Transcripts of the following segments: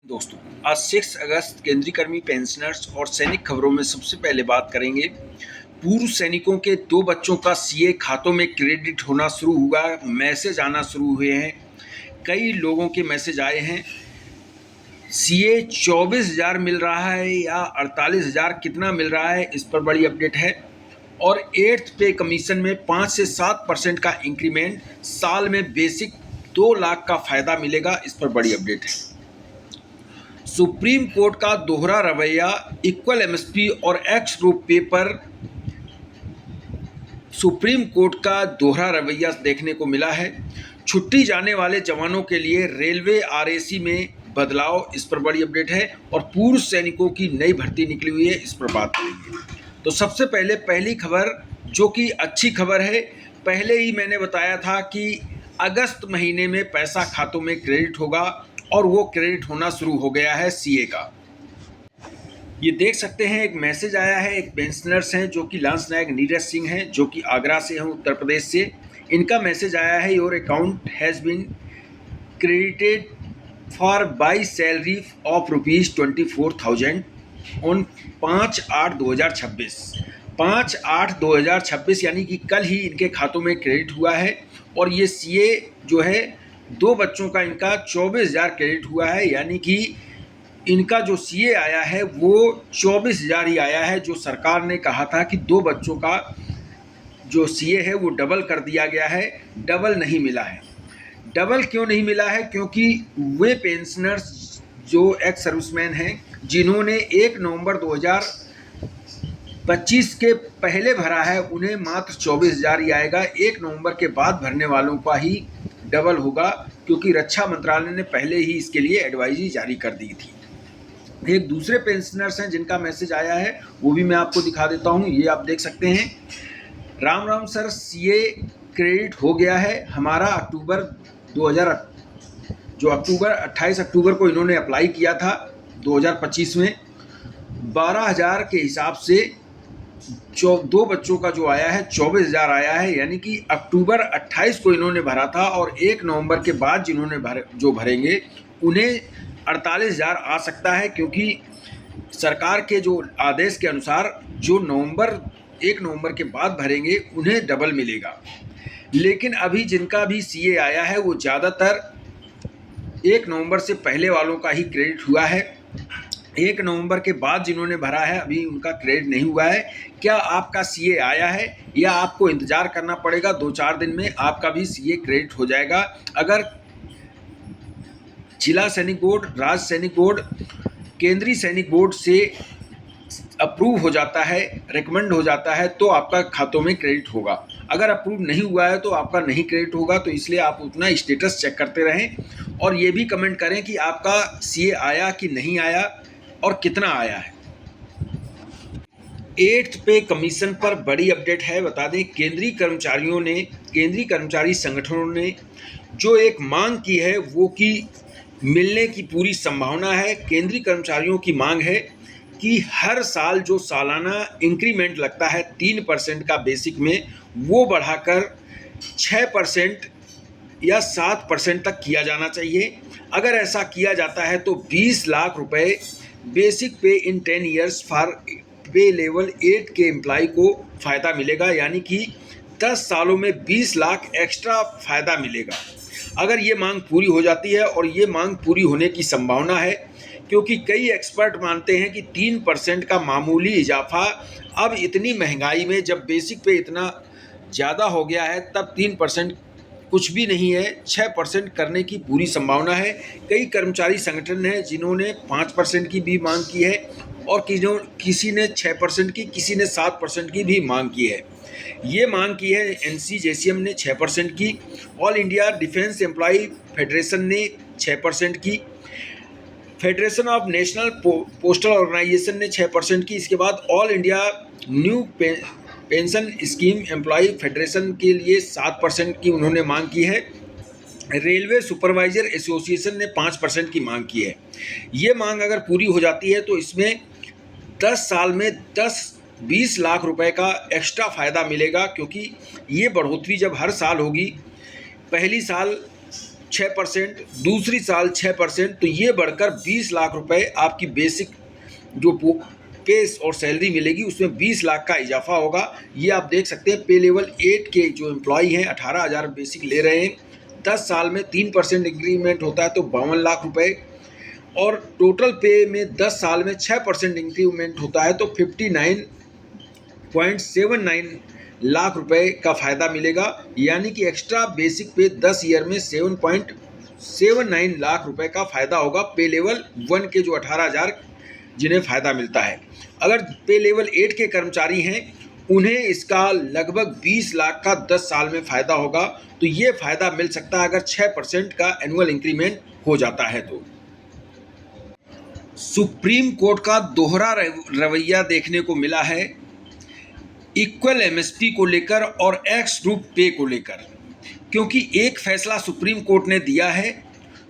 दोस्तों, आज 6 अगस्त केंद्रीय कर्मी पेंशनर्स और सैनिक खबरों में सबसे पहले बात करेंगे। पूर्व सैनिकों के 2 बच्चों का सीए खातों में क्रेडिट होना शुरू हुआ, मैसेज आना शुरू हुए हैं। कई लोगों के मैसेज आए हैं। सीए 24,000 मिल रहा है या 48,000 कितना मिल रहा है, इस पर बड़ी अपडेट है। और 8th पे कमीशन में 5 से 7% का इंक्रीमेंट, साल में बेसिक 2 लाख का फ़ायदा मिलेगा, इस पर बड़ी अपडेट है। सुप्रीम कोर्ट का दोहरा रवैया, इक्वल एमएसपी और एक्स रूप पे पर सुप्रीम कोर्ट का दोहरा रवैया देखने को मिला है। छुट्टी जाने वाले जवानों के लिए रेलवे आरएसी में बदलाव, इस पर बड़ी अपडेट है। और पूर्व सैनिकों की नई भर्ती निकली हुई है, इस पर बात करेंगे। तो सबसे पहले पहली खबर, जो कि अच्छी खबर है। पहले ही मैंने बताया था कि अगस्त महीने में पैसा खातों में क्रेडिट होगा और वो क्रेडिट होना शुरू हो गया है सीए का। ये देख सकते हैं, एक मैसेज आया है। एक पेंशनर्स हैं जो कि लांस नायक नीरज सिंह हैं, जो कि आगरा से हैं, उत्तर प्रदेश से। इनका मैसेज आया है, your account has been credited for by salary of ₹24,000 on 5/8/2026। 5/8/2026 यानी कि कल ही इनके खातों में क्रेडिट हुआ है। और ये सीए जो है, 2 बच्चों का इनका 24,000 क्रेडिट हुआ है, यानी कि इनका जो सीए आया है वो 24,000 ही आया है। जो सरकार ने कहा था कि 2 बच्चों का जो सीए है वो डबल कर दिया गया है, डबल नहीं मिला है। डबल क्यों नहीं मिला है? क्योंकि वे पेंशनर्स जो एक्स सर्विसमैन हैं, जिन्होंने 1 नवंबर 2025 के पहले भरा है, उन्हें मात्र 24,000 ही आएगा। 1 नवंबर के बाद भरने वालों का ही डबल होगा, क्योंकि रक्षा मंत्रालय ने पहले ही इसके लिए एडवाइजरी जारी कर दी थी। एक दूसरे पेंशनर्स हैं जिनका मैसेज आया है, वो भी मैं आपको दिखा देता हूँ। ये आप देख सकते हैं। Ram Ram sir, CA credit हो गया है हमारा। अक्टूबर 28 अक्टूबर को इन्होंने अप्लाई किया था 2025 में। 12,000 के हिसाब से 2 बच्चों का जो आया है 24,000 आया है, यानी कि अक्टूबर 28 को इन्होंने भरा था। और 1 नवंबर के बाद जिन्होंने भरेंगे उन्हें 48,000 आ सकता है, क्योंकि सरकार के जो आदेश के अनुसार जो 1 नवंबर के बाद भरेंगे उन्हें डबल मिलेगा। लेकिन अभी जिनका भी सीए आया है वो ज़्यादातर 1 नवंबर से पहले वालों का ही क्रेडिट हुआ है। 1 नवंबर के बाद जिन्होंने भरा है अभी उनका क्रेडिट नहीं हुआ है। क्या आपका सीए आया है या आपको इंतज़ार करना पड़ेगा? 2-4 दिन में आपका भी सीए क्रेडिट हो जाएगा। अगर जिला सैनिक बोर्ड, राज्य सैनिक बोर्ड, केंद्रीय सैनिक बोर्ड से अप्रूव हो जाता है, रिकमेंड हो जाता है, तो आपका खातों में क्रेडिट होगा। अगर अप्रूव नहीं हुआ है तो आपका नहीं क्रेडिट होगा। तो इसलिए आप उतना स्टेटस चेक करते रहें और ये भी कमेंट करें कि आपका सीए आया कि नहीं आया और कितना आया है। 8th पे कमीशन पर बड़ी अपडेट है। बता दें, केंद्रीय कर्मचारी संगठनों ने जो एक मांग की है वो कि मिलने की पूरी संभावना है। केंद्रीय कर्मचारियों की मांग है कि हर साल जो सालाना इंक्रीमेंट लगता है 3% का बेसिक में, वो बढ़ाकर 6% या 7% तक किया जाना चाहिए। अगर ऐसा किया जाता है तो 20 लाख रुपए बेसिक पे इन 10 ईयर्स फॉर पे लेवल 8 के एम्प्लॉय को फ़ायदा मिलेगा, यानी कि 10 सालों में 20 लाख एक्स्ट्रा फ़ायदा मिलेगा। अगर ये मांग पूरी हो जाती है, और ये मांग पूरी होने की संभावना है, क्योंकि कई एक्सपर्ट मानते हैं कि 3% का मामूली इजाफा, अब इतनी महंगाई में जब बेसिक पे इतना ज़्यादा हो गया है, तब 3% कुछ भी नहीं है। 6% करने की पूरी संभावना है। कई कर्मचारी संगठन हैं जिन्होंने 5% की भी मांग की है, और किसी ने 6% की, किसी ने 7% की भी मांग की है। ये मांग की है NCJCM ने 6% की, all India defence employ federation ने 6% की, federation of national postal organisation ने 6% की। इसके बाद all India new pension scheme employ federation के लिए 7% की उन्होंने मांग की है। रेलवे सुपरवाइजर एसोसिएशन ने 5% की मांग की है। ये मांग अगर पूरी हो जाती है तो इसमें 10 साल में 10-20 लाख रुपए का एक्स्ट्रा फ़ायदा मिलेगा, क्योंकि ये बढ़ोतरी जब हर साल होगी, पहली साल 6%, दूसरी साल 6%, तो ये बढ़कर 20 लाख रुपए आपकी बेसिक जो पेस और सैलरी मिलेगी उसमें 20 लाख का इजाफा होगा। ये आप देख सकते हैं पे लेवल 8 के जो एम्प्लॉई हैं 18,000 बेसिक ले रहे हैं। 10 साल में 3% इंक्रीमेंट होता है तो 52 लाख रुपए, और टोटल पे में 10 साल में 6% इंक्रीमेंट होता है तो 59.79 लाख रुपए का फ़ायदा मिलेगा। यानी कि एक्स्ट्रा बेसिक पे 10 ईयर में 7.79 लाख रुपए का फ़ायदा होगा पे लेवल 1 के जो 18,000 जिन्हें फ़ायदा मिलता है। अगर पे लेवल 8 के कर्मचारी हैं उन्हें इसका लगभग 20 लाख का 10 साल में फ़ायदा होगा। तो ये फ़ायदा मिल सकता है अगर 6% का एनुअल इंक्रीमेंट हो जाता है तो। सुप्रीम कोर्ट का दोहरा रवैया देखने को मिला है इक्वल एमएसपी को लेकर और एक्स ग्रुप पे को लेकर, क्योंकि एक फैसला सुप्रीम कोर्ट ने दिया है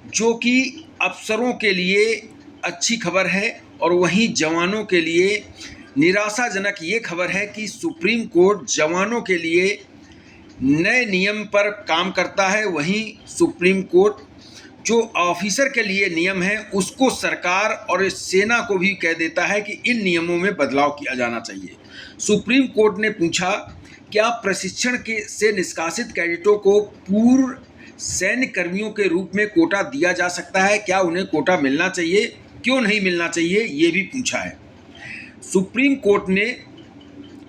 जो कि अफसरों के लिए अच्छी खबर है, और वहीं जवानों के लिए निराशाजनक ये खबर है कि सुप्रीम कोर्ट जवानों के लिए नए नियम पर काम करता है। वहीं सुप्रीम कोर्ट जो ऑफिसर के लिए नियम है उसको सरकार और सेना को भी कह देता है कि इन नियमों में बदलाव किया जाना चाहिए। सुप्रीम कोर्ट ने पूछा क्या प्रशिक्षण से निष्कासित कैडेटों को पूर्व सैन्य कर्मियों के रूप में कोटा दिया जा सकता है, क्या उन्हें कोटा मिलना चाहिए, क्यों नहीं मिलना चाहिए, ये भी पूछा है। सुप्रीम कोर्ट ने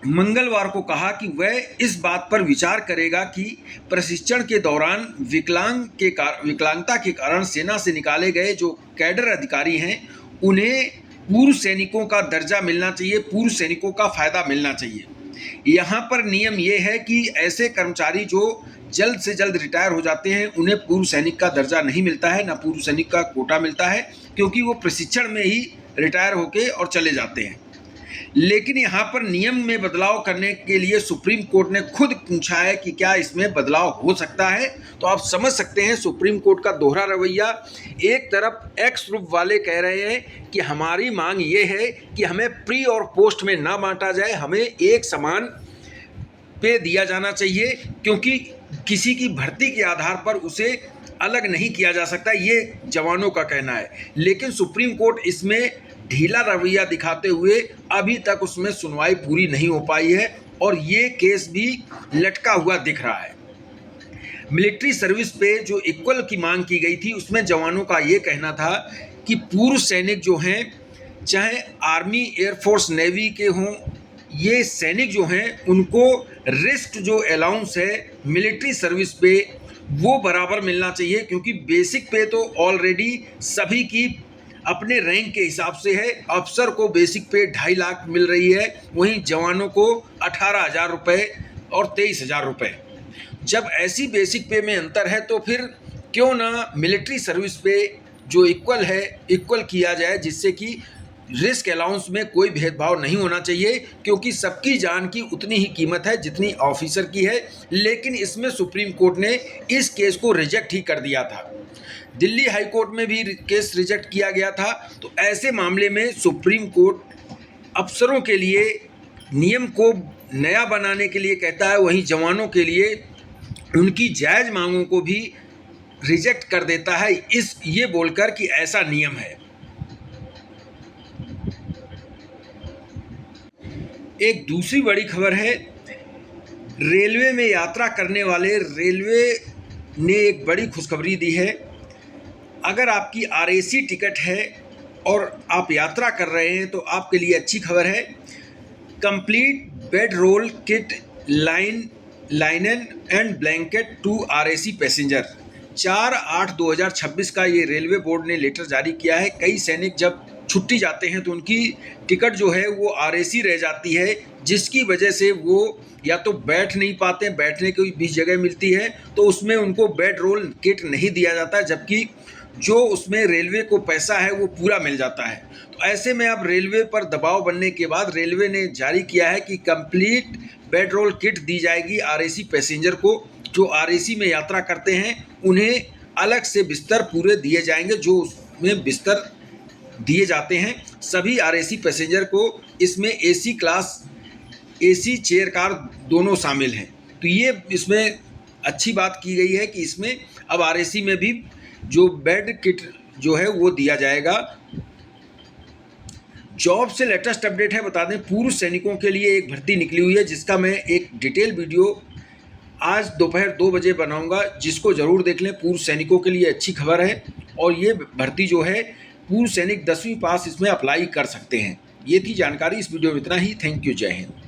मंगलवार को कहा कि वह इस बात पर विचार करेगा कि प्रशिक्षण के दौरान विकलांगता के कारण सेना से निकाले गए जो कैडर अधिकारी हैं उन्हें पूर्व सैनिकों का दर्जा मिलना चाहिए, पूर्व सैनिकों का फ़ायदा मिलना चाहिए। यहाँ पर नियम ये है कि ऐसे कर्मचारी जो जल्द से जल्द रिटायर हो जाते हैं उन्हें पूर्व सैनिक का दर्जा नहीं मिलता है, ना पूर्व सैनिक का कोटा मिलता है, क्योंकि वो प्रशिक्षण में ही रिटायर होके और चले जाते हैं। लेकिन यहाँ पर नियम में बदलाव करने के लिए सुप्रीम कोर्ट ने खुद पूछा है कि क्या इसमें बदलाव हो सकता है। तो आप समझ सकते हैं सुप्रीम कोर्ट का दोहरा रवैया। एक तरफ एक्स ग्रुप वाले कह रहे हैं कि हमारी मांग ये है कि हमें प्री और पोस्ट में ना बांटा जाए, हमें एक समान पे दिया जाना चाहिए, क्योंकि किसी की भर्ती के आधार पर उसे अलग नहीं किया जा सकता, ये जवानों का कहना है। लेकिन सुप्रीम कोर्ट इसमें ढीला रवैया दिखाते हुए अभी तक उसमें सुनवाई पूरी नहीं हो पाई है और ये केस भी लटका हुआ दिख रहा है। मिलिट्री सर्विस पे जो इक्वल की मांग की गई थी उसमें जवानों का ये कहना था कि पूर्व सैनिक जो हैं, चाहे आर्मी, एयरफोर्स, नेवी के हों, ये सैनिक जो हैं उनको रिस्क जो अलाउंस है मिलिट्री सर्विस पे वो बराबर मिलना चाहिए, क्योंकि बेसिक पे तो ऑलरेडी सभी की अपने रैंक के हिसाब से है। अफसर को बेसिक पे 2.5 लाख मिल रही है, वहीं जवानों को 18,000 रुपये और 23,000 रुपये। जब ऐसी बेसिक पे में अंतर है तो फिर क्यों ना मिलिट्री सर्विस पे जो इक्वल है इक्वल किया जाए, जिससे कि रिस्क अलाउंस में कोई भेदभाव नहीं होना चाहिए, क्योंकि सबकी जान की उतनी ही कीमत है जितनी ऑफिसर की है। लेकिन इसमें सुप्रीम कोर्ट ने इस केस को रिजेक्ट ही कर दिया था। दिल्ली हाई कोर्ट में भी केस रिजेक्ट किया गया था। तो ऐसे मामले में सुप्रीम कोर्ट अफसरों के लिए नियम को नया बनाने के लिए कहता है, वहीं जवानों के लिए उनकी जायज़ मांगों को भी रिजेक्ट कर देता है, ये बोलकर कि ऐसा नियम है। एक दूसरी बड़ी खबर है, रेलवे में यात्रा करने वाले रेलवे ने एक बड़ी खुशखबरी दी है। अगर आपकी आरएसी टिकट है और आप यात्रा कर रहे हैं तो आपके लिए अच्छी खबर है। Complete bed roll kit linen and blanket to RAC passenger. 4/8/2026 का ये रेलवे बोर्ड ने लेटर जारी किया है। कई सैनिक जब छुट्टी जाते हैं तो उनकी टिकट जो है वो आरएसी रह जाती है, जिसकी वजह से वो या तो बैठ नहीं पाते, बैठने की भी जगह मिलती है तो उसमें उनको बेड रोल किट नहीं दिया जाता, जबकि जो उसमें रेलवे को पैसा है वो पूरा मिल जाता है। तो ऐसे में अब रेलवे पर दबाव बनने के बाद रेलवे ने जारी किया है कि कंप्लीट बेड रोल किट दी जाएगी आरएसी पैसेंजर को। जो आरएसी में यात्रा करते हैं उन्हें अलग से बिस्तर पूरे दिए जाएंगे, जो उसमें बिस्तर दिए जाते हैं सभी आरएसी पैसेंजर को। इसमें AC class, AC chair car दोनों शामिल हैं। तो ये इसमें अच्छी बात की गई है कि इसमें अब आरएसी में भी जो बेड किट जो है वो दिया जाएगा। जॉब से लेटेस्ट अपडेट है, बता दें पूर्व सैनिकों के लिए एक भर्ती निकली हुई है, जिसका मैं एक डिटेल वीडियो आज दोपहर 2 बजे बनाऊंगा, जिसको ज़रूर देख लें। पूर्व सैनिकों के लिए अच्छी खबर है और ये भर्ती जो है पूर्व सैनिक 10वीं पास इसमें अप्लाई कर सकते हैं। ये थी जानकारी, इस वीडियो में इतना ही। थैंक यू, जय हिंद।